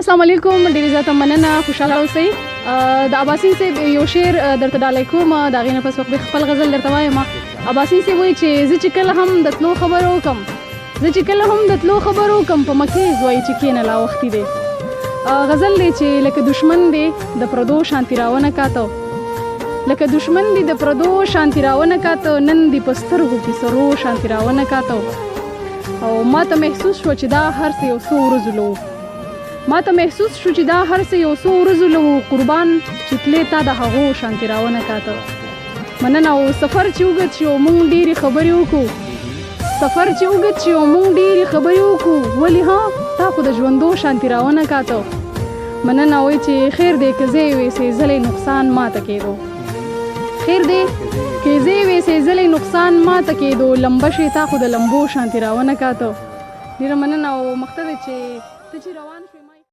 السلام علیکم، ډېر زیاته مننه، خوشحاله اوسئ. د عباسین صاحب یو شعر درته ډالۍ کوم، د هغې نه پس وخت خپل غزل درته وایم. عباسین صاحب وایي چې زه چې کله هم د تلو خبر وکم په مکې وایي چې کښېنه لا وختي دی. غزل دی چې لکه دشمن دی د پردو شانتي راونه کاته، لکه دشمن دی د پردو شانتي راونه کاته، نن دی په سترګو کې سرو شانتي راونه کاته. او ما ته محسوس شو چې دا هر څه یو څو ورځو له قربان چې تلې تا د هغو شانتي راونه کاته. مننه. او سفر چې اوږد شي او موږ ډېرې خبرې وکړو، ولې ها تا خو د ژوندو شانتي راونه کاته. مننه. وایي چې خیر دی که زه وې سېزلی نقصان ماته کېدو، لمبه شي تا خو د لمبو شانتي راونه کاته. ډېره مننه. او مقصد چې ته چې روان شوې